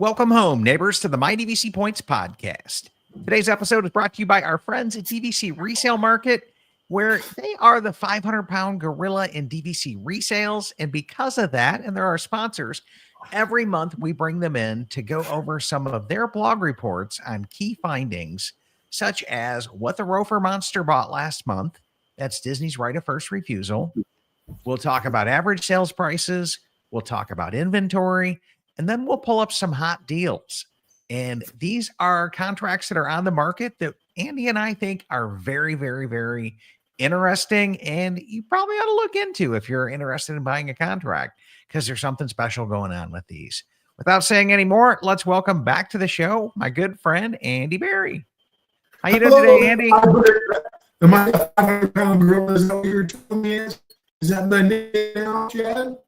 Welcome home, neighbors, to the My DVC Points podcast. Today's episode is brought to you by our friends at DVC Resale Market, where they are the 500-pound gorilla in DVC resales. And because of that, and they're our sponsors, every month we bring them in to go over some of their blog reports on key findings, such as what the ROFR monster bought last month. That's Disney's right of first refusal. We'll talk about average sales prices. We'll talk about inventory. And then we'll pull up some hot deals. And these are contracts that are on the market that Andy and I think are very, very, very interesting. And you probably ought to look into if you're interested in buying a contract, because there's something special going on with these. Without saying any more, let's welcome back to the show my good friend, Andy Berry. How you doing today, Andy? Am I a 500-pound gorilla? Is that what you're telling me? Is that the name now, Chad?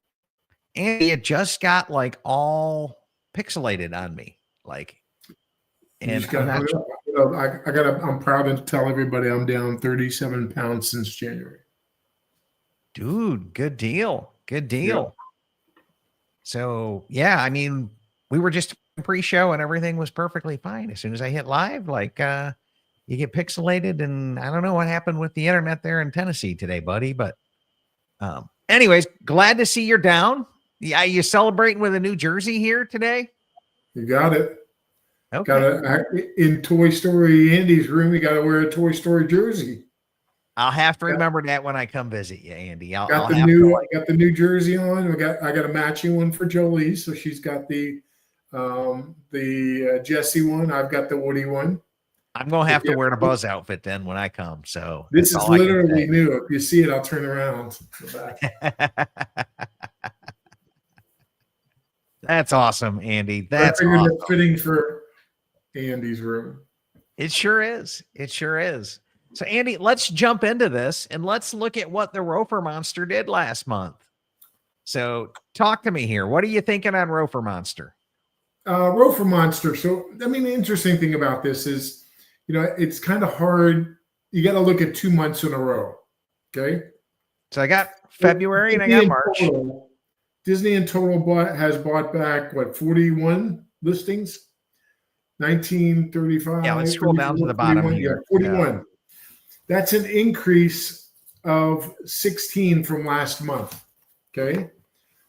Andy, it just got like all pixelated on me, and I'm proud to tell everybody I'm down 37 pounds since January. Dude, good deal. Good deal. Yeah. So yeah, I mean, we were just pre-show and everything was perfectly fine. As soon as I hit live, you get pixelated, and I don't know what happened with the internet there in Tennessee today, buddy. But anyways, glad to see you're down. Yeah, you celebrating with a new jersey here today? You got it. Okay. In Toy Story Andy's room, you got to wear a Toy Story jersey. I'll have to remember that when I come visit you, Andy. I got the new jersey on. I got a matching one for Jolie, so she's got the Jessie one. I've got the Woody one. I'm gonna have to wear the Buzz outfit then when I come. So this is literally new. If you see it, I'll turn around. That's awesome, Andy. That's awesome. Fitting for Andy's room. It sure is. It sure is. So, Andy, let's jump into this and let's look at what the ROFR monster did last month. So, talk to me here. What are you thinking on ROFR monster? ROFR monster. So, I mean, the interesting thing about this is, it's kind of hard. You got to look at 2 months in a row. Okay. So, I got February and I got March. Disney in total has bought back, 41 listings? 1935. Yeah, let's scroll down to the bottom here. 41. Yeah. That's an increase of 16 from last month. Okay.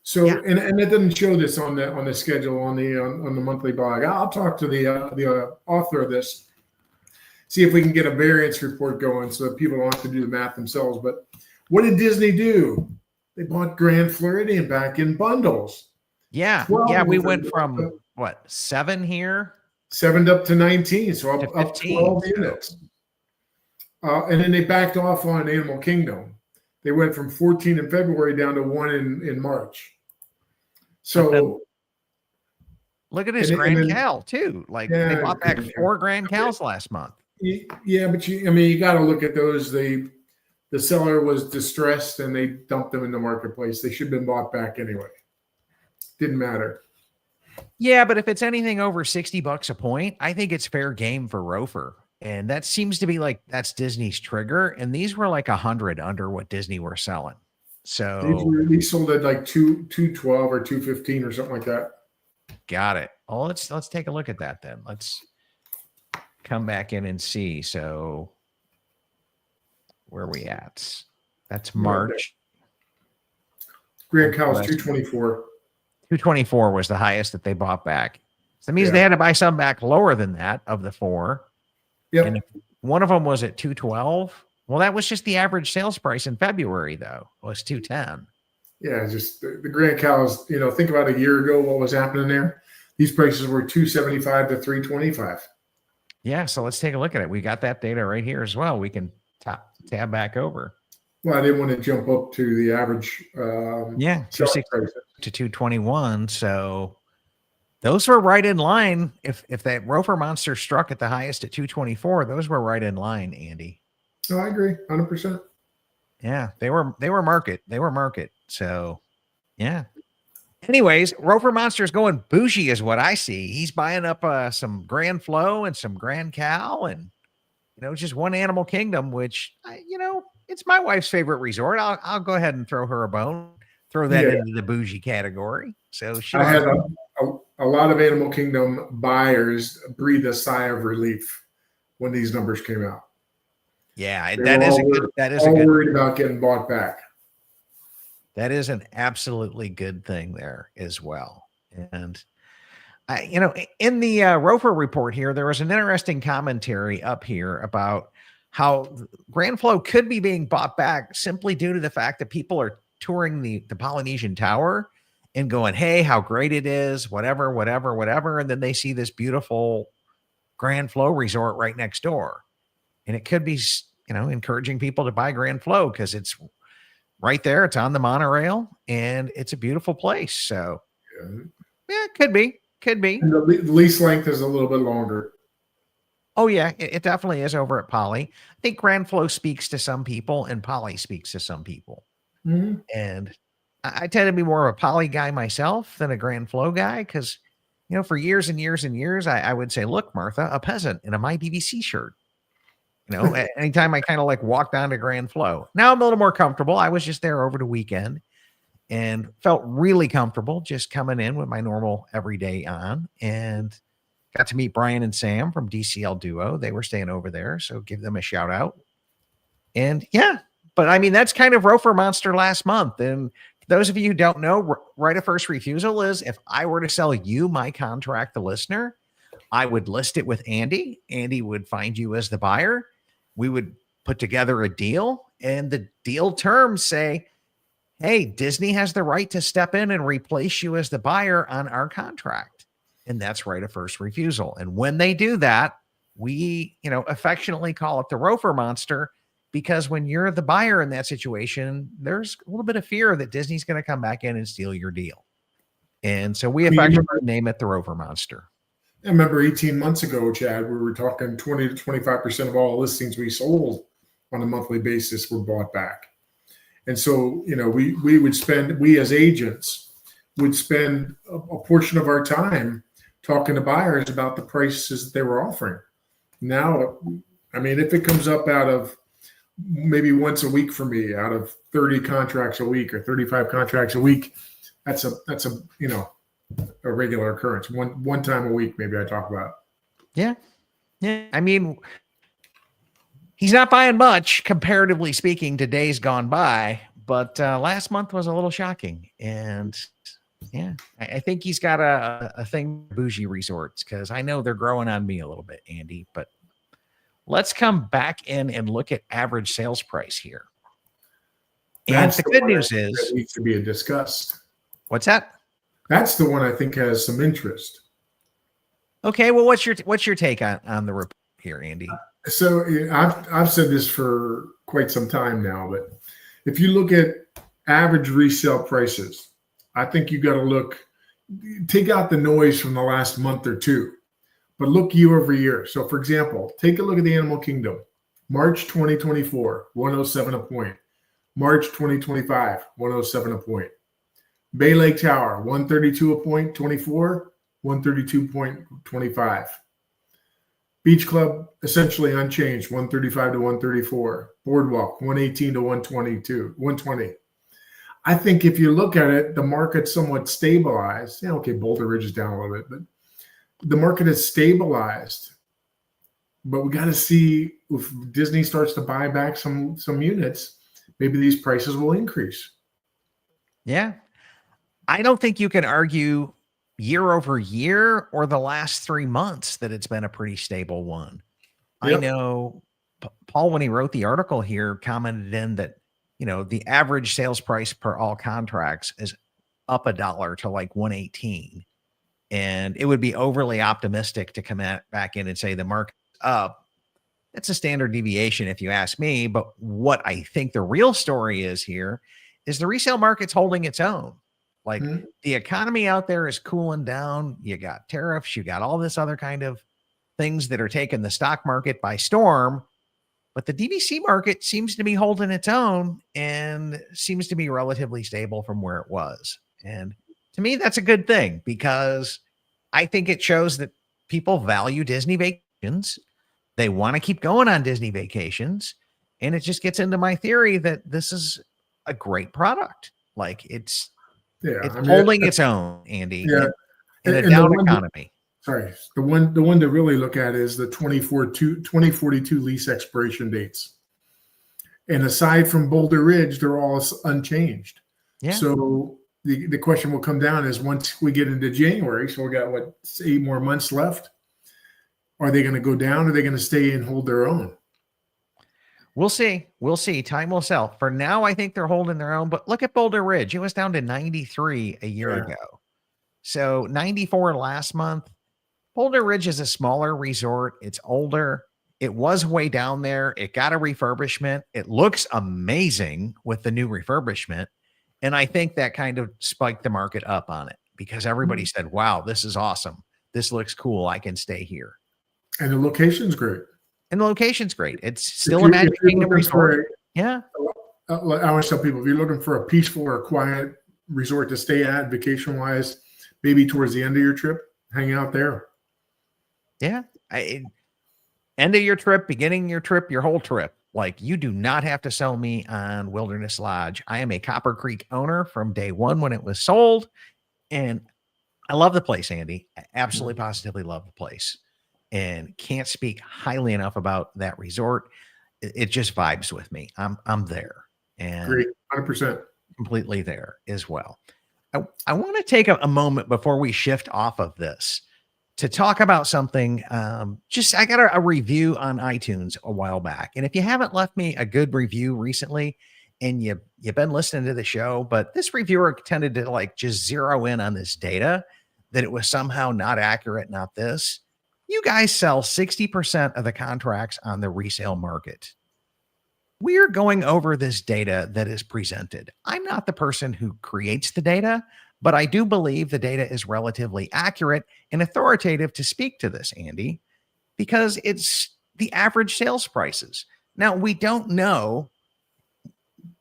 So, yeah. and it doesn't show this on the schedule on the monthly blog. I'll talk to the author of this, see if we can get a variance report going so that people don't have to do the math themselves. But what did Disney do? They bought Grand Floridian back in bundles. Yeah. We went from 7 here? 7 up to 19. So up 12 units. And then they backed off on Animal Kingdom. They went from 14 in February down to 1 in March. So look at this Grand Cal too. They bought back 4 Grand Cals last month. Yeah, but you got to look at those. The seller was distressed and they dumped them in the marketplace. They should have been bought back anyway. Didn't matter. Yeah, but if it's anything over $60 a point, I think it's fair game for ROFR. And that seems to be that's Disney's trigger. And these were 100 under what Disney were selling. So these sold at 212 or 215 or something like that. Got it. Oh, let's take a look at that then. Let's come back in and see. So where are we at? That's March. Grand Cal's 224. 224 was the highest that they bought back. So that means they had to buy some back lower than that of the 4. Yep. And if one of them was at 212. Well, that was just the average sales price in February, though. It was 210. Yeah, just the Grand Cal's, think about a year ago what was happening there. These prices were 275 to 325. Yeah, so let's take a look at it. We got that data right here as well. We can tab back over. Well, I didn't want to jump up to the average. 260 to 221. So those were right in line. If that ROFR monster struck at the highest at 224, those were right in line, Andy. Oh, I agree, 100%. Yeah, they were market. They were market. So, yeah. Anyways, ROFR monster's going bougie is what I see. He's buying up some Grand Flow and some Grand Cal and just one Animal Kingdom, which it's my wife's favorite resort. I'll go ahead and throw her a bone. Throw that into the bougie category. So she I had a lot of Animal Kingdom buyers breathed a sigh of relief when these numbers came out. Yeah, They were all worried about getting bought back. That is an absolutely good thing there as well. And in the ROFR report here, there was an interesting commentary up here about how Grand Flow could be being bought back simply due to the fact that people are touring the Polynesian Tower and going, hey, how great it is, whatever. And then they see this beautiful Grand Flow resort right next door. And it could be, encouraging people to buy Grand Flow because it's right there. It's on the monorail and it's a beautiful place. So yeah, it could be. And the lease length is a little bit longer. Oh yeah, it definitely is over at Poly. I think Grand Flow speaks to some people and Poly speaks to some people. Mm-hmm. And I tend to be more of a Poly guy myself than a Grand Flow guy because, for years and years and years, I would say, look, Martha, a peasant in a My DVC shirt. Anytime I kind of like walked onto Grand Flow. Now I'm a little more comfortable. I was just there over the weekend and felt really comfortable just coming in with my normal everyday on, and got to meet Brian and Sam from DCL Duo. They were staying over there, so give them a shout out. And yeah, but I mean, that's kind of ROFR Monster last month. And for those of you who don't know, right of first refusal is if I were to sell you my contract, the listener, I would list it with Andy. Andy would find you as the buyer. We would put together a deal, and the deal terms say, hey, Disney has the right to step in and replace you as the buyer on our contract. And that's right of first refusal. And when they do that, we, affectionately call it the ROFR Monster, because when you're the buyer in that situation, there's a little bit of fear that Disney's going to come back in and steal your deal. And so we affectionately name it the ROFR Monster. I remember 18 months ago, Chad, we were talking 20 to 25% of all listings we sold on a monthly basis were bought back. And so, we as agents would spend a portion of our time talking to buyers about the prices that they were offering. Now, I mean, if it comes up out of maybe once a week for me, out of 30 contracts a week or 35 contracts a week, that's a regular occurrence. One time a week, maybe I talk about it. Yeah. I mean, he's not buying much, comparatively speaking, to days gone by, but last month was a little shocking. And yeah, I think he's got a thing for Bougie resorts, because I know they're growing on me a little bit, Andy. But let's come back in and look at average sales price here. And the good news is that needs to be discussed. What's that? That's the one I think has some interest. Okay, well, what's your take on the report here, Andy? So I've said this for quite some time now, but if you look at average resale prices, I think you got to take out the noise from the last month or two, but look year over year. So for example, take a look at the Animal Kingdom. March 2024, 107 a point. March 2025, 107 a point. Bay Lake Tower, 132 a point, 24, 132.25. Beach Club, essentially unchanged, 135 to 134. Boardwalk, 118 to 120. I think if you look at it, the market's somewhat stabilized. Okay, Boulder Ridge is down a little bit, but the market is stabilized. But we got to see if Disney starts to buy back some units, maybe these prices will increase. Yeah. I don't think you can argue year over year or the last 3 months that it's been a pretty stable one. Yep. I know Paul, when he wrote the article here, commented in that, the average sales price per all contracts is up $1 to like 118. And it would be overly optimistic to come back in and say the market's up. That's a standard deviation if you ask me. But what I think the real story is here is the resale market's holding its own. Like the economy out there is cooling down. You got tariffs, you got all this other kind of things that are taking the stock market by storm. But the DVC market seems to be holding its own and seems to be relatively stable from where it was. And to me, that's a good thing, because I think it shows that people value Disney vacations. They want to keep going on Disney vacations. And it just gets into my theory that this is a great product. Like it's holding its own, Andy. Yeah. in a And down economy. the one to really look at is the 2042 lease expiration dates. And aside from Boulder Ridge, they're all unchanged. Yeah. So the question will come down is once we get into January, so we got 8 more months left. Are they going to go down? Or are they going to stay and hold their own? We'll see. We'll see. Time will tell. For now, I think they're holding their own. But look at Boulder Ridge. It was down to 93 a year ago. So 94 last month. Boulder Ridge is a smaller resort. It's older. It was way down there. It got a refurbishment. It looks amazing with the new refurbishment. And I think that kind of spiked the market up on it because everybody said, wow, this is awesome. This looks cool. I can stay here. And the location's great. And the location's great. It's still a Magic Kingdom resort. Yeah. I always tell people, if you're looking for a peaceful or quiet resort to stay at vacation-wise, maybe towards the end of your trip, hang out there. Yeah. End of your trip, beginning your trip, your whole trip. Like, you do not have to sell me on Wilderness Lodge. I am a Copper Creek owner from day one when it was sold. And I love the place, Andy. I absolutely positively love the place. And can't speak highly enough about that resort. It just vibes with me. I'm there. And great, 100%. Completely there as well. I want to take a moment before we shift off of this to talk about something. I got a review on iTunes a while back. And if you haven't left me a good review recently and you've been listening to the show, but this reviewer tended to just zero in on this data that it was somehow not accurate, not this. You guys sell 60% of the contracts on the resale market. We're going over this data that is presented. I'm not the person who creates the data, but I do believe the data is relatively accurate and authoritative to speak to this, Andy, because it's the average sales prices. Now, we don't know.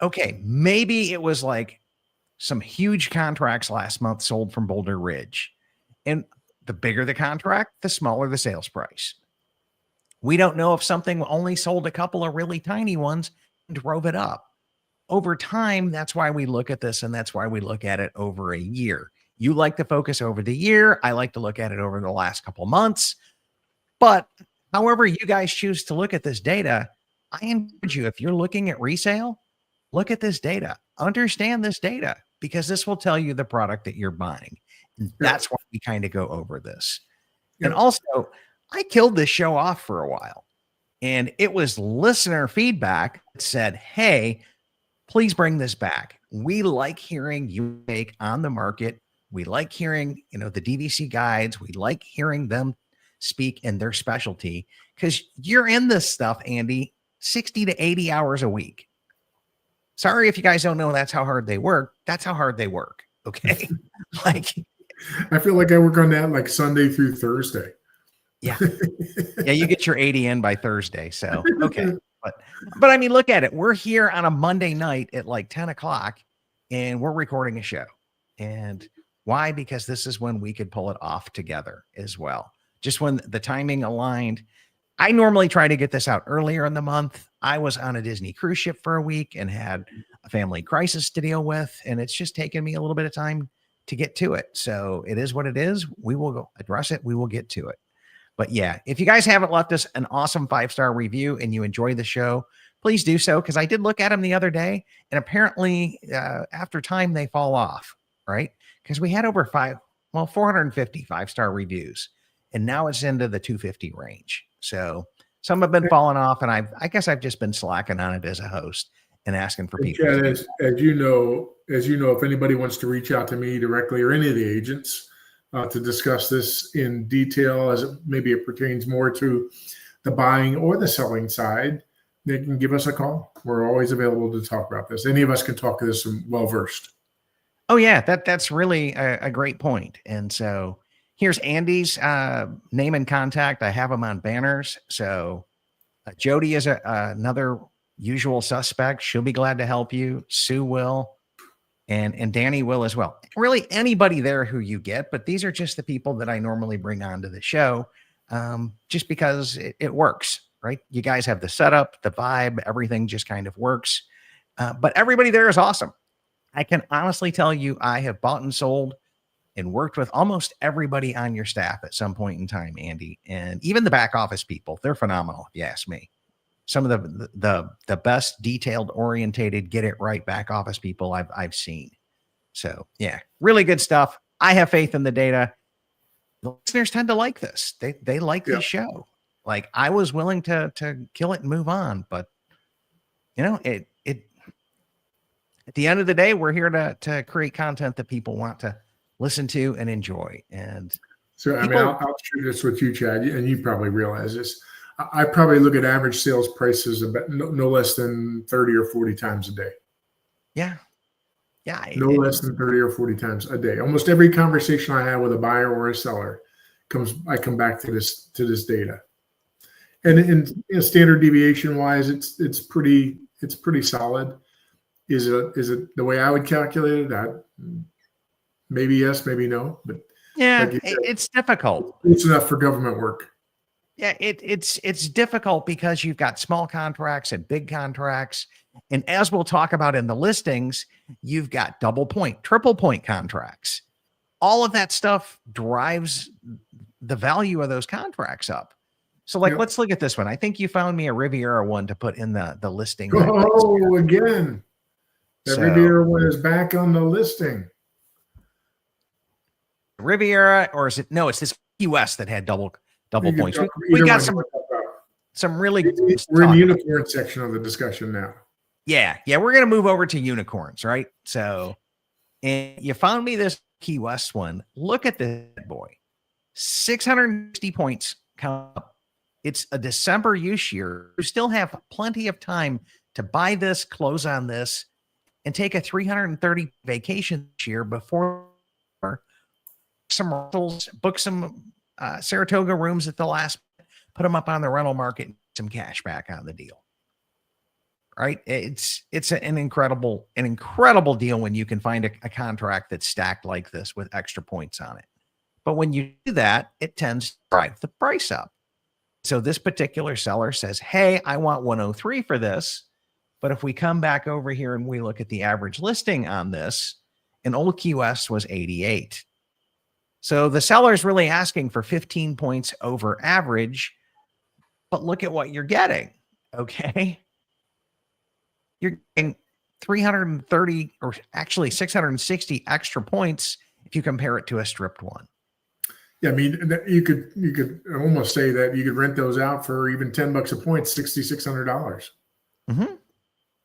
Okay, maybe it was some huge contracts last month sold from Boulder Ridge. And the bigger the contract, the smaller the sales price. We don't know if something only sold a couple of really tiny ones and drove it up. Over time, that's why we look at this, and that's why we look at it over a year. You like to focus over the year. I like to look at it over the last couple months. But however you guys choose to look at this data, I encourage you, if you're looking at resale, look at this data. Understand this data, because this will tell you the product that you're buying. And that's why we kind of go over this. And also, I killed this show off for a while. And it was listener feedback that said, hey, please bring this back. We like hearing your take on the market. We like hearing, the DVC guides. We like hearing them speak in their specialty, because you're in this stuff, Andy, 60 to 80 hours a week. Sorry if you guys don't know that's how hard they work. That's how hard they work. Okay. I feel like I work on that Sunday through Thursday. Yeah. Yeah. You get your 80 in by Thursday. So, okay. But I mean, look at it. We're here on a Monday night at 10 o'clock and we're recording a show. And why? Because this is when we could pull it off together as well. Just when the timing aligned. I normally try to get this out earlier in the month. I was on a Disney cruise ship for a week and had a family crisis to deal with. And it's just taken me a little bit of time to get to it. So it is what it is. We will go address it. We will get to it. But yeah, if you guys haven't left us an awesome 5-star review and you enjoy the show, please do so. Because I did look at them the other day, and apparently after time they fall off, right? Because we had over 450 5-star reviews, and now it's into the 250 range. So some have been falling off, and I guess I've just been slacking on it as a host and asking for people. Chad, as you know, if anybody wants to reach out to me directly or any of the agents to discuss this in detail, as maybe it pertains more to the buying or the selling side, they can give us a call. We're always available to talk about this. Any of us can talk to this well-versed. Oh yeah, that's really a great point. And so here's Andy's name and contact. I have him on banners. So Jody is another usual suspect. She'll be glad to help you. Sue will. And Danny will as well. Really anybody there who you get, but these are just the people that I normally bring onto the show, just because it works, right? You guys have the setup, the vibe, everything just kind of works. But everybody there is awesome. I can honestly tell you, I have bought and sold and worked with almost everybody on your staff at some point in time, Andy, and even the back office people. They're phenomenal, if you ask me. Some of the best detailed orientated, get it right back office people I've seen. So yeah, really good stuff. I have faith in the data. The listeners tend to like this. They like the show. Like, I was willing to kill it and move on, but it at the end of the day, we're here to create content that people want to listen to and enjoy. And so, I mean, I'll share this with you, Chad, and you probably realize this. I probably look at average sales prices about no less than 30 or 40 times a day. Yeah. No less than 30 or 40 times a day. Almost every conversation I have with a buyer or a seller I come back to this data. And in standard deviation wise, it's pretty solid. Is it the way I would calculate it? Maybe yes, maybe no. But yeah, like it's difficult. It's enough for government work. Yeah, it's difficult because you've got small contracts and big contracts. And as we'll talk about in the listings, you've got double point, triple point contracts. All of that stuff drives the value of those contracts up. So let's look at this one. I think you found me a Riviera one to put in the listing. Oh, again. The Riviera one is back on the listing. Riviera, or is it? No, it's this Key West that had double points. We got some really. We're in the unicorn section of the discussion now. Yeah, we're gonna move over to unicorns, right? So, and you found me this Key West one. Look at this boy, 660 points. Come up. It's a December use year. You still have plenty of time to buy this, close on this, and take a 330 vacation this year before some rentals, book some Saratoga rooms at the last, put them up on the rental market, and some cash back on the deal. Right? It's an incredible deal when you can find a contract that's stacked like this with extra points on it. But when you do that, it tends to drive the price up. So this particular seller says, hey, I want 103 for this. But if we come back over here and we look at the average listing on this, in Old Key West was 88. So the seller is really asking for 15 points over average, but look at what you're getting. Okay. You're getting 330 or actually 660 extra points if you compare it to a stripped one. Yeah, I mean, you could almost say that you could rent those out for even $10 a point, $6,600. Mm-hmm.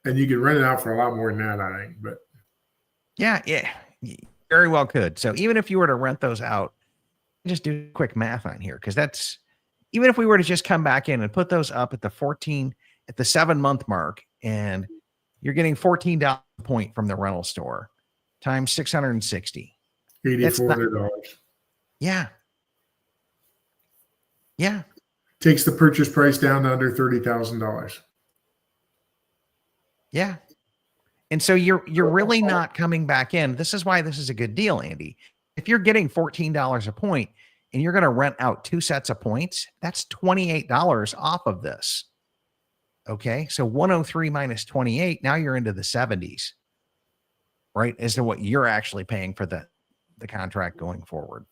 And you could rent it out for a lot more than that, I think. But yeah, very well could. So even if you were to rent those out, just do quick math on here, because that's, even if we were to just come back in and put those up at the 7-month mark, and you're getting $14 a point from the rental store times 660, $8,400. Yeah. Takes the purchase price down to under $30,000. Yeah. And so you're really not coming back in. This is why this is a good deal, Andy. If you're getting $14 a point and you're going to rent out 2 sets of points, that's $28 off of this. Okay. So 103 minus 28, now you're into the 70s, right? As to what you're actually paying for the contract going forward.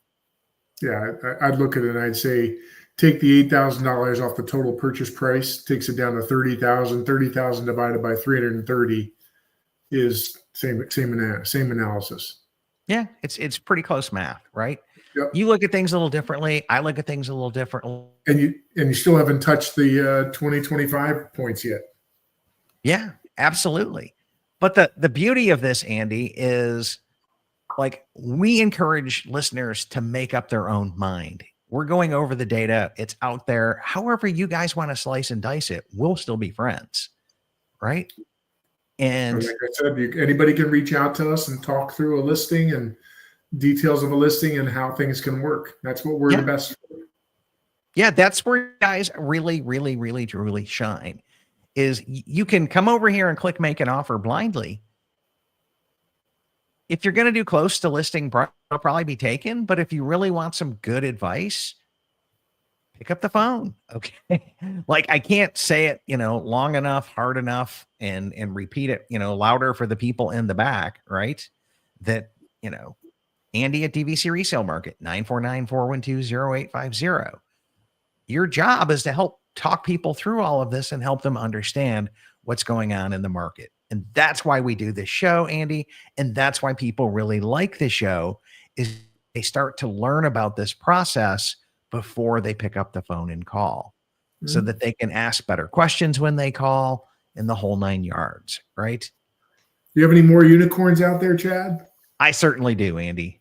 Yeah. I'd look at it and I'd say, take the $8,000 off the total purchase price, takes it down to $30,000. 30,000 divided by 330 is same analysis. Yeah, it's pretty close math, right? Yep. You look at things a little differently. I look at things a little differently. And you still haven't touched the 2025 points yet. Yeah, absolutely. But the beauty of this, Andy, is like, we encourage listeners to make up their own mind. We're going over the data. It's out there. However you guys want to slice and dice it, we'll still be friends, right? And like I said, anybody can reach out to us and talk through a listing and details of a listing and how things can work. That's what we're the best for. Yeah, that's where you guys really, really, really, truly shine. Is you can come over here and click make an offer blindly. If you're going to do close to listing, it'll probably be taken. But if you really want some good advice, pick up the phone. Okay. Like, I can't say it, long enough, hard enough, and repeat it, louder for the people in the back, right? That, Andy at DVC Resale Market, 949-412-0850. Your job is to help talk people through all of this and help them understand what's going on in the market. And that's why we do this show, Andy. And that's why people really like the show, is they start to learn about this process before they pick up the phone and call, so that they can ask better questions when they call, in the whole 9 yards, right? Do you have any more unicorns out there, Chad? I certainly do, Andy.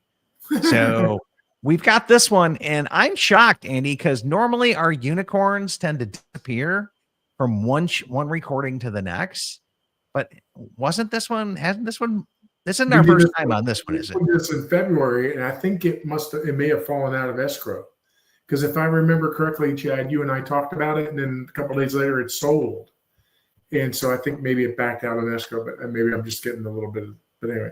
So we've got this one, and I'm shocked, Andy, because normally our unicorns tend to disappear from one recording to the next. But wasn't this one? Hasn't this one? This isn't our first time on this one, is it? We did this in February, and I think it may have fallen out of escrow. Because if I remember correctly, Chad, you and I talked about it, and then a couple of days later it sold. And so I think maybe it backed out of escrow, but maybe I'm just getting a little bit of, but anyway.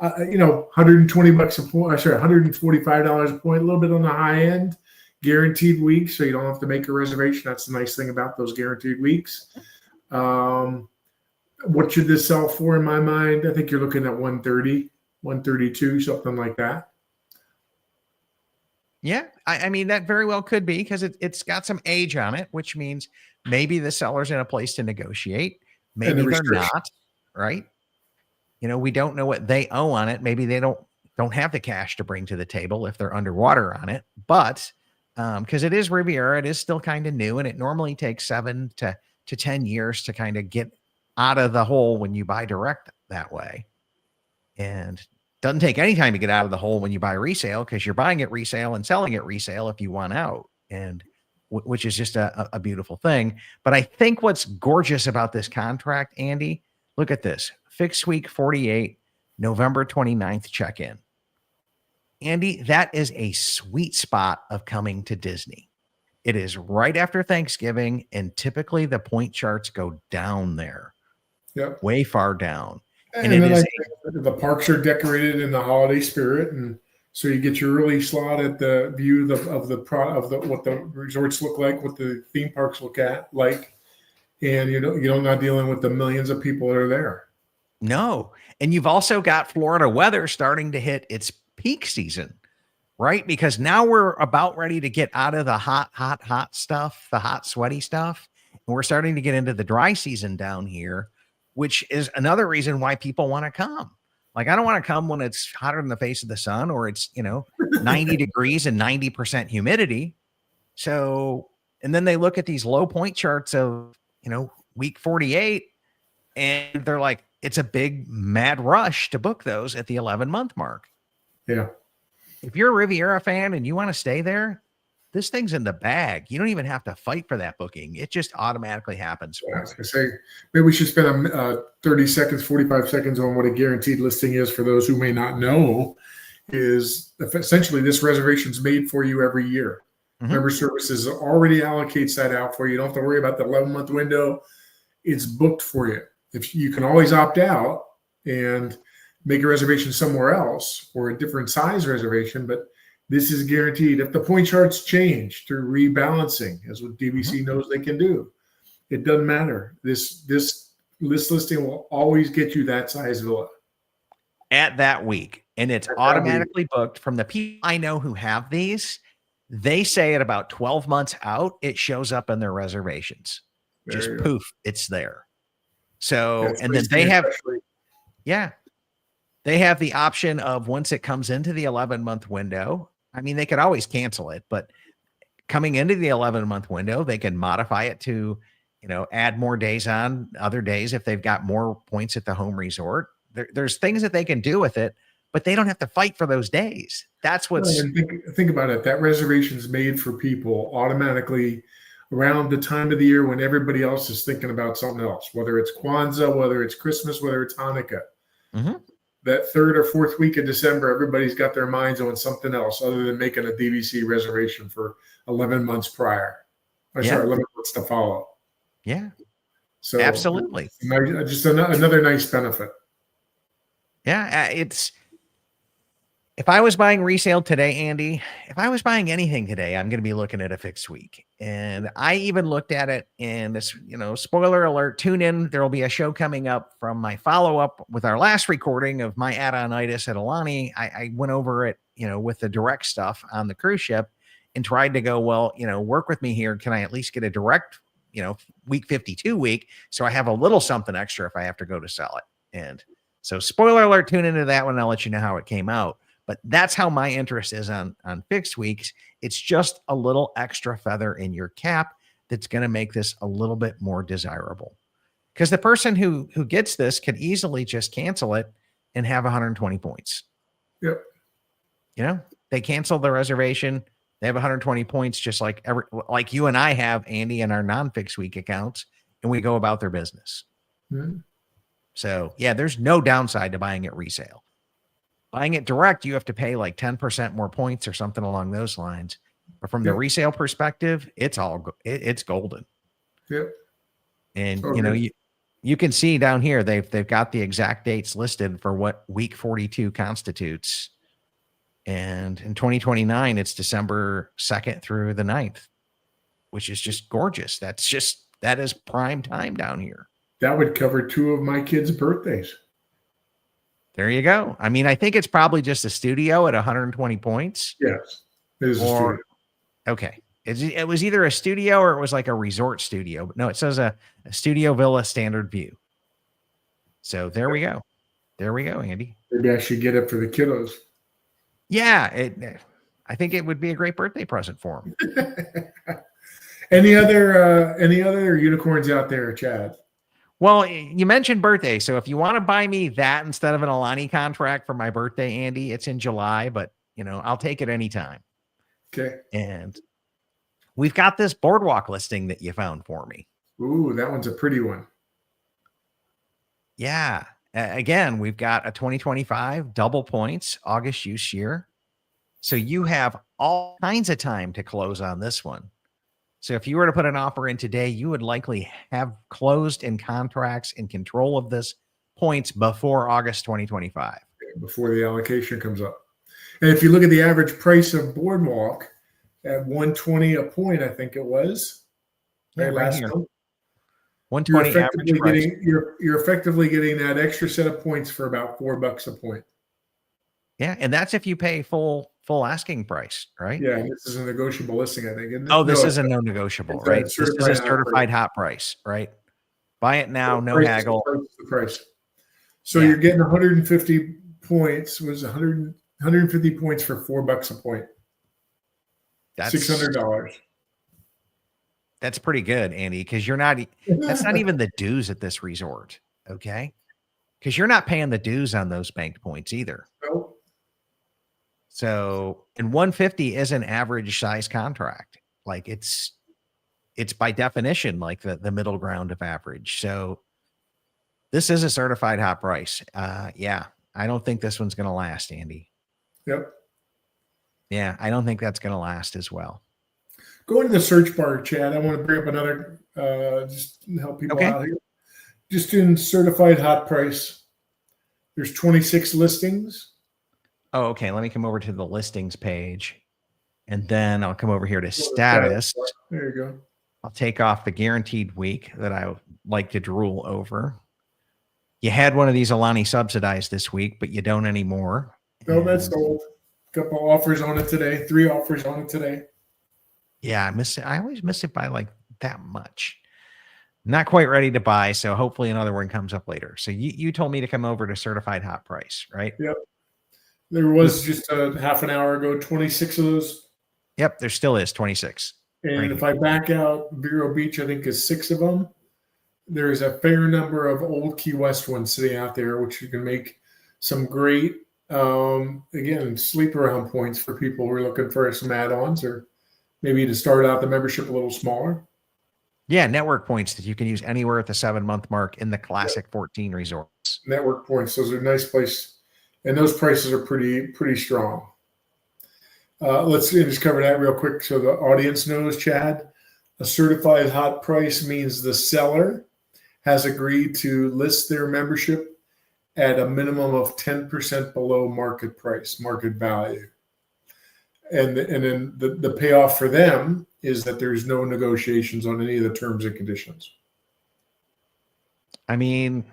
$120 a point, $145 a point, a little bit on the high end, guaranteed weeks, so you don't have to make a reservation. That's the nice thing about those guaranteed weeks. What should this sell for in my mind? I think you're looking at 130, 132, something like that. Yeah, I mean, that very well could be, because it's got some age on it, which means maybe the seller's in a place to negotiate. Maybe they're not, right? We don't know what they owe on it. Maybe they don't have the cash to bring to the table if they're underwater on it. But because it is Riviera, it is still kind of new, and it normally takes 7 to 10 years to kind of get out of the hole when you buy direct that way. And doesn't take any time to get out of the hole when you buy resale, because you're buying it resale and selling it resale if you want out, and which is just a beautiful thing. But I think what's gorgeous about this contract, Andy, look at this. Fixed week 48, November 29th check-in. Andy, that is a sweet spot of coming to Disney. It is right after Thanksgiving, and typically the point charts go down there. Yep. Way far down. And then the parks are decorated in the holiday spirit, and so you get your early slot at the view of what the resorts look like, what the theme parks look like, and you're not dealing with the millions of people that are there. No, and you've also got Florida weather starting to hit its peak season, right? Because now we're about ready to get out of the hot stuff, the hot, sweaty stuff, and we're starting to get into the dry season down here, which is another reason why people want to come. Like, I don't want to come when it's hotter than the face of the sun, or it's, 90 degrees and 90% humidity. So, and then they look at these low point charts of, week 48, and they're like, it's a big mad rush to book those at the 11-month mark. Yeah. If you're a Riviera fan and you want to stay there, this thing's in the bag. You don't even have to fight for that booking. It just automatically happens. I was going to say, maybe we should spend 30 seconds, 45 seconds on what a guaranteed listing is for those who may not know. Is essentially this reservation's made for you every year. Mm-hmm. Member Services already allocates that out for you. You don't have to worry about the 11-month window. It's booked for you. If you can always opt out and make a reservation somewhere else, or a different size reservation, but this is guaranteed. If the point charts change through rebalancing, as what DVC knows they can do, it doesn't matter. This listing will always get you that size villa at that week, and it's automatically booked. From the people I know who have these, they say at about 12 months out, it shows up in their reservations. Just poof, it's there. So, and then they have, they have the option of, once it comes into the 11-month window, I mean, they could always cancel it, but coming into the 11-month window, they can modify it to, add more days on other days if they've got more points at the home resort. There's things that they can do with it, but they don't have to fight for those days. That's what's. Think about it. That reservation's made for people automatically around the time of the year when everybody else is thinking about something else, whether it's Kwanzaa, whether it's Christmas, whether it's Hanukkah. Mm-hmm. That third or fourth week of December, everybody's got their minds on something else other than making a DVC reservation for 11 months prior. Sorry, 11 months to follow. Yeah. So absolutely. Just another nice benefit. Yeah. If I was buying resale today, Andy, if I was buying anything today, I'm going to be looking at a fixed week. And I even looked at it in this, spoiler alert, tune in. There will be a show coming up from my follow-up with our last recording of my add-on-itis at Alani. I went over it, with the direct stuff on the cruise ship and tried to go, well, work with me here. Can I at least get a direct, week 52 week? So I have a little something extra if I have to go to sell it. And so spoiler alert, tune into that one. I'll let you know how it came out. But that's how my interest is on fixed weeks. It's just a little extra feather in your cap that's going to make this a little bit more desirable. Because the person who gets this could easily just cancel it and have 120 points. Yep. They cancel the reservation. They have 120 points, just like you and I have, Andy, in our non-fixed week accounts, and we go about their business. Mm-hmm. So, yeah, there's no downside to buying it resale. Buying it direct, you have to pay like 10% more points or something along those lines. But from the resale perspective, it's golden. Yep. And you can see down here they've got the exact dates listed for what week 42 constitutes. And in 2029, it's December 2nd through the 9th, which is just gorgeous. That is prime time down here. That would cover 2 of my kids' birthdays. There you go. I mean, I think it's probably just a studio at 120 points. Yes, it is a studio. Okay. It was either a studio or it was like a resort studio. But no, it says a studio villa standard view. So there we go. There we go, Andy. Maybe I should get it for the kiddos. Yeah, I think it would be a great birthday present for them. Any other unicorns out there, Chad? Well, you mentioned birthday. So if you want to buy me that instead of an Alani contract for my birthday, Andy, it's in July, but I'll take it anytime. Okay. And we've got this boardwalk listing that you found for me. Ooh, that one's a pretty one. Yeah. Again, we've got a 2025 double points August use year. So you have all kinds of time to close on this one. So if you were to put an offer in today, you would likely have closed in contracts in control of this points before August 2025. Before the allocation comes up. And if you look at the average price of Boardwalk at 120 a point, I think it was. Right here. Month, 120 average price. You're effectively getting that extra set of points for about $4 a point. Yeah, and that's if you pay full asking price, right? Yeah, and this is a negotiable listing, I think. Oh, this is a no negotiable, right? This is a certified hot price, right? Buy it now, no haggle. The price. So you're getting 150 points. Was 150 points for $4 a point. That's $600. That's pretty good, Andy, because that's not even the dues at this resort, okay? Because you're not paying the dues on those banked points either. Nope. So, and 150 is an average size contract. Like it's by definition, like the middle ground of average. So this is a certified hot price. Yeah, I don't think this one's going to last, Andy. Yep. Yeah, I don't think that's going to last as well. Go into the search bar, Chad. I want to bring up another, just to help people out here. Just in certified hot price, there's 26 listings. Oh, okay. Let me come over to the listings page, and then I'll come over here to status. There you go. I'll take off the guaranteed week that I like to drool over. You had one of these Alani subsidized this week, but you don't anymore. No, that's sold. Couple offers on it today. 3 offers on it today. Yeah, I miss it. I always miss it by like that much. Not quite ready to buy, so hopefully another one comes up later. So you told me to come over to certified hot price, right? Yep. There was just a half an hour ago, 26 of those. Yep, there still is 26. And if I back out Vero Beach, I think is 6 of them. There's a fair number of old Key West ones sitting out there, which you can make some great, again, sleep around points for people who are looking for some add-ons or maybe to start out the membership a little smaller. Yeah, network points that you can use anywhere at the 7-month mark in the classic 14 resorts. Network points. Those are a nice place. And those prices are pretty strong. Let's just cover that real quick so the audience knows, Chad. A certified hot price means the seller has agreed to list their membership at a minimum of 10% below market price, market value. And then the payoff for them is that there's no negotiations on any of the terms and conditions. I mean,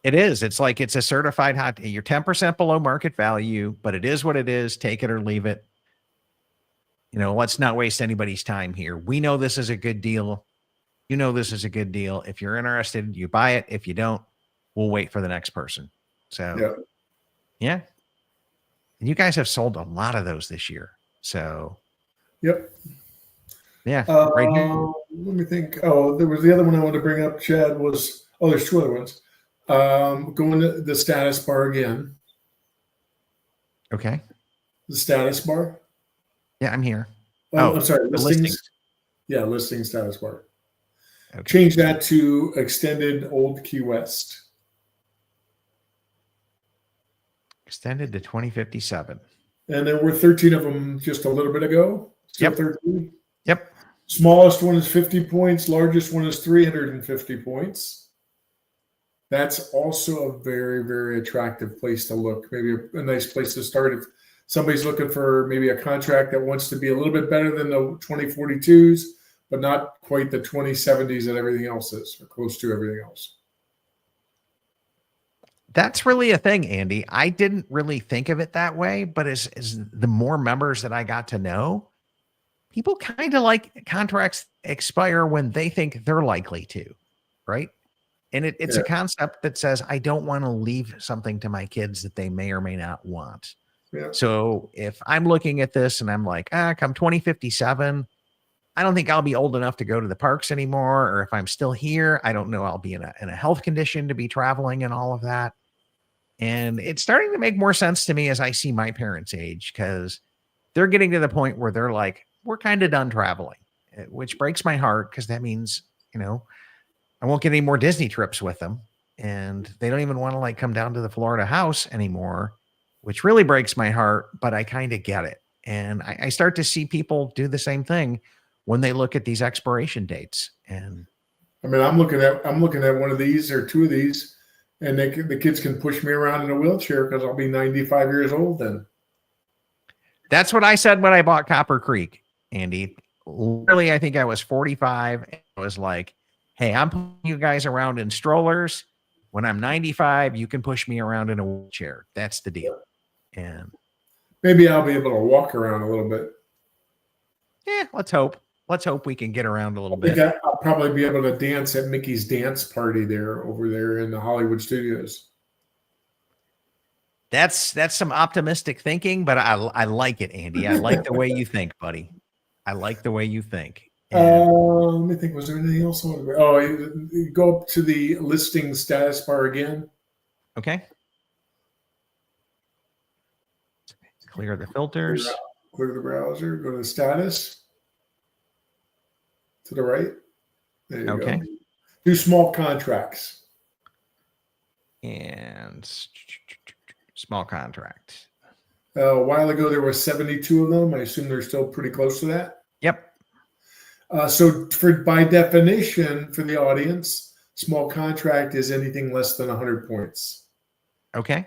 it is. It's like it's a certified hot. You're 10% below market value, but it is what it is. Take it or leave it. Let's not waste anybody's time here. We know this is a good deal. This is a good deal. If you're interested, you buy it. If you don't, we'll wait for the next person. So, yeah. And you guys have sold a lot of those this year. So, yep. Yeah. Right here. Let me think. Oh, there was the other one I wanted to bring up, Chad, there's two other ones. Going to the status bar again. Okay. The status bar. Yeah, I'm here. I'm sorry. Listings. Yeah, listing status bar. Okay. Change that to extended Old Key West. Extended to 2057. And there were 13 of them just a little bit ago. Yep. 13. Yep. Smallest one is 50 points. Largest one is 350 points. That's also a very, very attractive place to look. Maybe a nice place to start if somebody's looking for maybe a contract that wants to be a little bit better than the 2042s, but not quite the 2070s that everything else is, or close to everything else. That's really a thing, Andy. I didn't really think of it that way, but as the more members that I got to know, people kind of like contracts expire when they think they're likely to, right? And it's a concept that says, I don't want to leave something to my kids that they may or may not want. Yeah. So if I'm looking at this and I'm like, come 2057, I don't think I'll be old enough to go to the parks anymore. Or if I'm still here, I don't know I'll be in a health condition to be traveling and all of that. And it's starting to make more sense to me as I see my parents age, because they're getting to the point where they're like, we're kind of done traveling, which breaks my heart, because that means, I won't get any more Disney trips with them. And they don't even want to come down to the Florida house anymore, which really breaks my heart, but I kind of get it. And I start to see people do the same thing when they look at these expiration dates. And I mean, I'm looking at one of these or two of these, and the kids can push me around in a wheelchair because I'll be 95 years old then. That's what I said when I bought Copper Creek, Andy. Literally, I think I was 45. And I was like, hey, I'm putting you guys around in strollers. When I'm 95, you can push me around in a wheelchair. That's the deal. And maybe I'll be able to walk around a little bit. Yeah, let's hope. Let's hope we can get around a little bit. I'll probably be able to dance at Mickey's dance party over there in the Hollywood Studios. That's some optimistic thinking, but I like it, Andy. I like the way you think, buddy. I like the way you think. Let me think. Was there anything else? You go up to the listing status bar again. Okay. Clear the filters. Clear the browser. Go to the status. To the right. There you go. Do small contracts. And small contract. A while ago, there were 72 of them. I assume they're still pretty close to that. Yep. So by definition, for the audience, small contract is anything less than 100 points. Okay.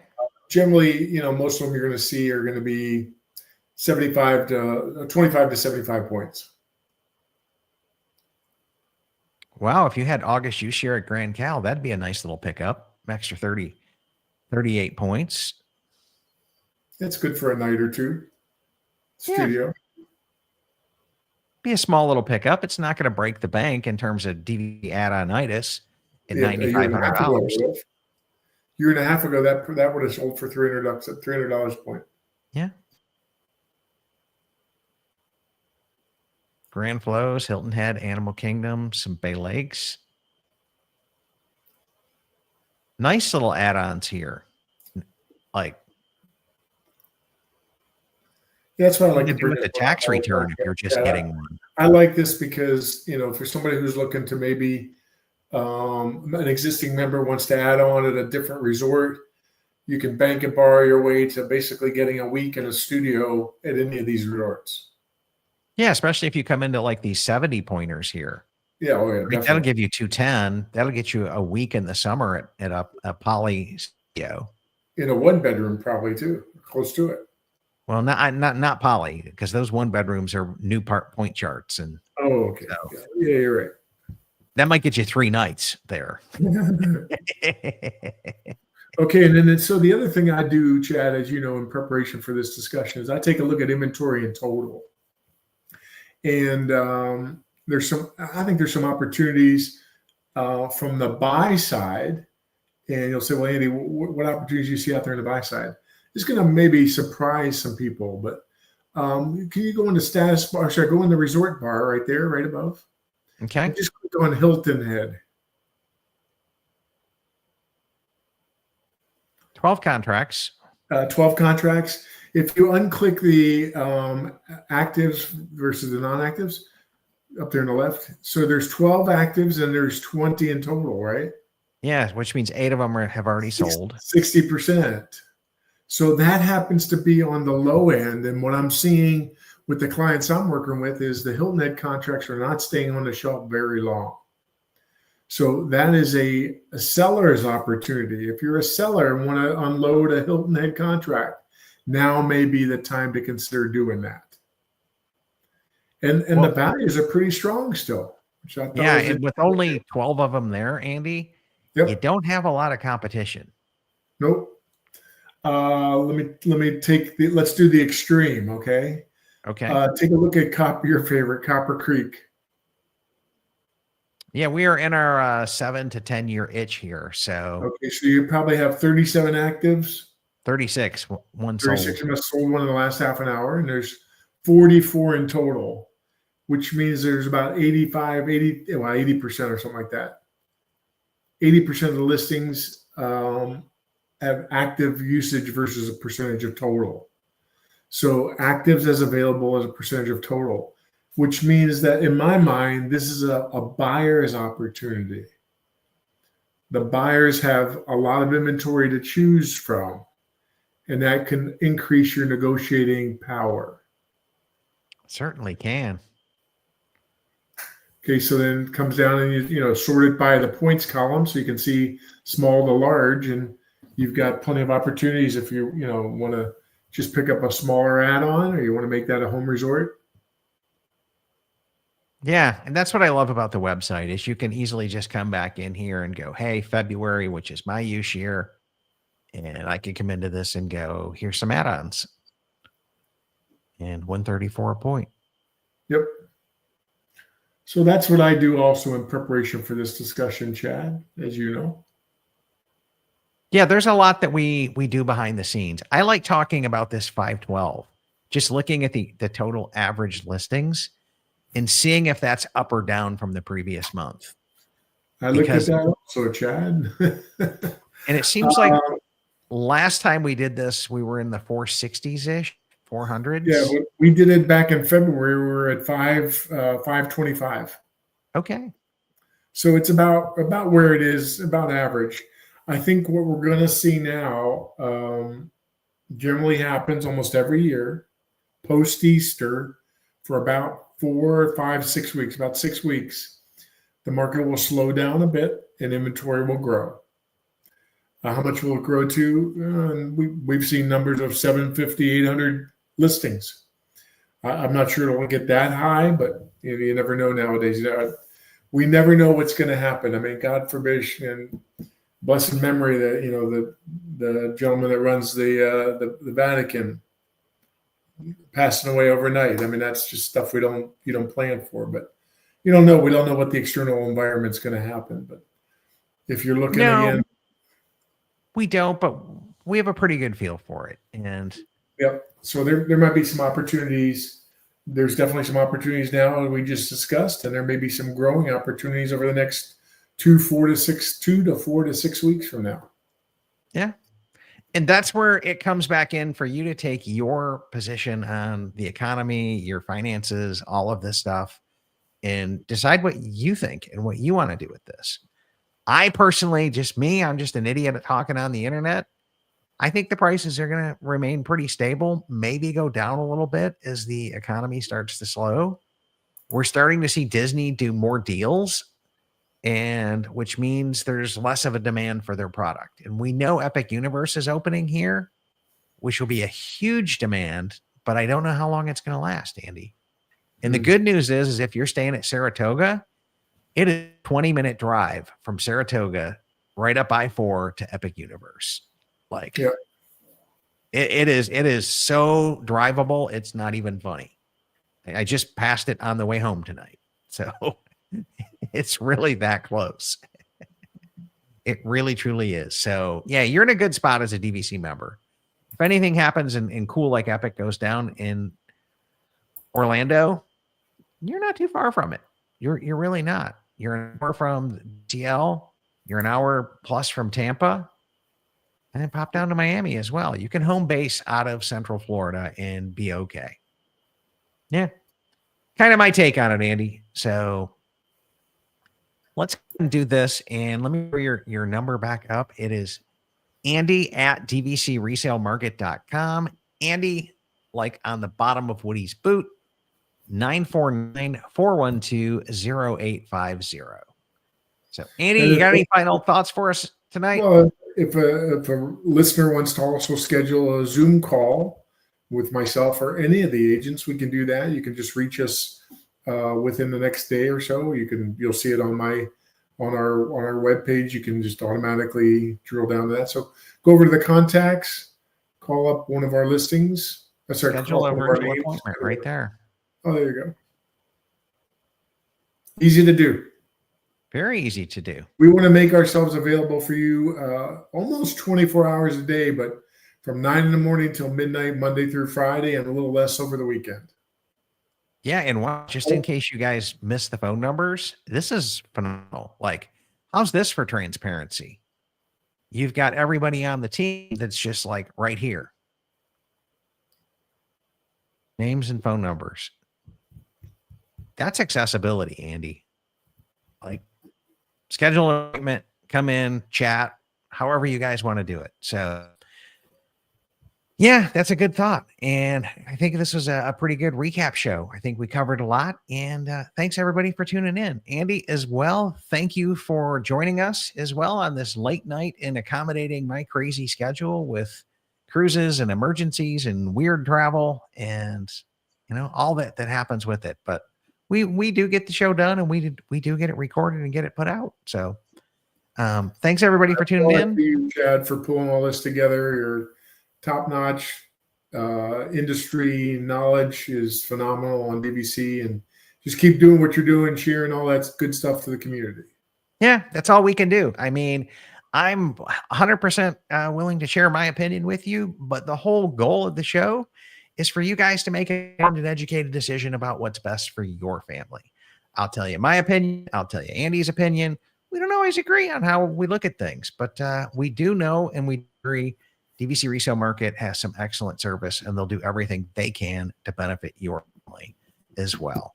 Generally, most of them you're going to see are going to be 25 to 75 points. Wow. If you had August you share at Grand Cal, that'd be a nice little pickup. Extra 38 points. It's good for a night or two. Studio. Yeah. Be a small little pickup. It's not going to break the bank in terms of DVD add-on-itis at $9,500. Year and a half ago, that would have sold for $300 at $300 a point. Yeah. Grand Flows, Hilton Head, Animal Kingdom, some Bay Lakes. Nice little add-ons here. That's what I like to do with the tax return if you're just getting one. I like this because, for somebody who's looking to maybe an existing member wants to add on at a different resort, you can bank and borrow your way to basically getting a week in a studio at any of these resorts. Yeah, especially if you come into these 70 pointers here. Yeah, oh yeah, Right, that'll definitely. give you 210. That'll get you a week in the summer at a poly studio. In a one bedroom, probably too, close to it. Well, not poly, because those one bedrooms are new point charts, and Oh, okay. so Yeah, you're that might get you 3 nights there. right. Okay, and then so the other thing I do, Chad, as you know, in preparation for this discussion, is I take a look at inventory in total, and I think there's some opportunities from the buy side, and you'll say, well, Andy, what opportunities do you see out there on the buy side? It's going to maybe surprise some people, but can you go into status bar? Should I go in the resort bar right there, right above? Okay. And just click on Hilton Head. 12 contracts. 12 contracts. If you unclick the actives versus the non-actives up there on the left, so there's 12 actives and there's 20 in total, right? Yeah, which means 8 of them have already sold. 60%. So that happens to be on the low end. And what I'm seeing with the clients I'm working with is the Hilton Head contracts are not staying on the shelf very long. So that is a seller's opportunity. If you're a seller and want to unload a Hilton Head contract, now may be the time to consider doing that. And the values are pretty strong still. Which I thought and with only 12 of them there, Andy, you don't have a lot of competition. Nope. Let me let's do the extreme, okay? Okay. Take a look at your favorite Copper Creek. Yeah, we are in our 7 to 10 year itch here. So okay, so you probably have 37 actives. 36, one 36 sold. You must sold one in the last half an hour, and there's 44 in total, which means there's about 80% or something like that. 80% of the listings have active usage versus a percentage of total. So actives as available as a percentage of total, which means that in my mind, this is a buyer's opportunity. The buyers have a lot of inventory to choose from, and that can increase your negotiating power. Certainly can. Okay, so then it comes down and you sort it by the points column so you can see small to large, and you've got plenty of opportunities if you want to just pick up a smaller add-on or you want to make that a home resort. Yeah, and that's what I love about the website is you can easily just come back in here and go, hey, February, which is my use year, and I can come into this and go, here's some add-ons. And 134 a point. Yep. So that's what I do also in preparation for this discussion, Chad, as you know. Yeah, there's a lot that we do behind the scenes. I like talking about this 512, just looking at the total average listings and seeing if that's up or down from the previous month. I looked at that also, Chad. And it seems like last time we did this, we were in the 460s-ish, 400s. Yeah, we did it back in February. We were at 525. Okay. So it's about where it is, about average. I think what we're going to see now generally happens almost every year post-Easter for about 4, 5, 6 weeks, about 6 weeks. The market will slow down a bit and inventory will grow. How much will it grow to? We've seen numbers of 750, 800 listings. I'm not sure it'll get that high, but you never know nowadays. We never know what's going to happen. I mean, God forbid, and blessed memory that the gentleman that runs the Vatican passing away overnight. I mean, that's just stuff you don't plan for, but you don't know. We don't know what the external environment's going to happen. But if you're looking again, we don't, but we have a pretty good feel for it. And yep. So there might be some opportunities. There's definitely some opportunities now that we just discussed, and there may be some growing opportunities over the next 2 to 4 to 6 weeks from now. Yeah. And that's where it comes back in for you to take your position on the economy, your finances, all of this stuff, and decide what you think and what you want to do with this. I personally, I'm just an idiot talking on the internet. I think the prices are going to remain pretty stable, maybe go down a little bit as the economy starts to slow. We're starting to see Disney do more deals, and which means there's less of a demand for their product. And we know Epic Universe is opening here, which will be a huge demand, but I don't know how long it's going to last, Andy. And the good news is if you're staying at Saratoga, it is a 20-minute drive from Saratoga right up I-4 to Epic Universe. Like, Yeah. it is so drivable, it's not even funny. I just passed it on the way home tonight. So it's really that close. It really, truly is. So yeah, you're in a good spot as a DVC member. If anything happens and cool like Epic goes down in Orlando, you're not too far from it. You're really not. You're an hour from TL. You're an hour plus from Tampa. And then pop down to Miami as well. You can home base out of Central Florida and be okay. Yeah. Kind of my take on it, Andy. So let's do this. And let me bring your number back up. It is Andy at dvcresalemarket.com. Andy, like on the bottom of Woody's boot, 949-412-0850. So Andy, you got any final thoughts for us tonight? Well, if a listener wants to also schedule a Zoom call with myself or any of the agents, we can do that. You can just reach us within the next day or so. You'll see it on our webpage. You can just automatically drill down to that. So go over to the contacts, call up one of our listings. Schedule a virtual appointment right there. Oh, there you go. Easy to do. Very easy to do. We want to make ourselves available for you almost 24 hours a day, but from 9 in the morning till midnight, Monday through Friday, and a little less over the weekend. Yeah, and just in case you guys missed the phone numbers, this is phenomenal. Like, how's this for transparency? You've got everybody on the team that's just like right here. Names and phone numbers. That's accessibility, Andy. Like, schedule an appointment, come in, chat, however you guys want to do it. So yeah, that's a good thought. And I think this was a pretty good recap show. I think we covered a lot. And thanks everybody for tuning in. Andy as well, thank you for joining us as well on this late night and accommodating my crazy schedule with cruises and emergencies and weird travel and, you know, all that happens with it. But we do get the show done, and we do get it recorded and get it put out. So thanks everybody for tuning in. Thank you, Chad, for pulling all this together. Your top-notch industry knowledge is phenomenal on DVC, and just keep doing what you're doing, sharing all that good stuff to the community. Yeah, that's all we can do. I mean, I'm 100% willing to share my opinion with you, but the whole goal of the show is for you guys to make an informed and educated decision about what's best for your family. I'll tell you my opinion. I'll tell you Andy's opinion. We don't always agree on how we look at things, but we do know and we agree DVC Resale Market has some excellent service, and they'll do everything they can to benefit your family as well.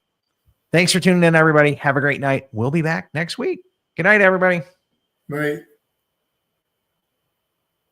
Thanks for tuning in, everybody. Have a great night. We'll be back next week. Good night, everybody. Night.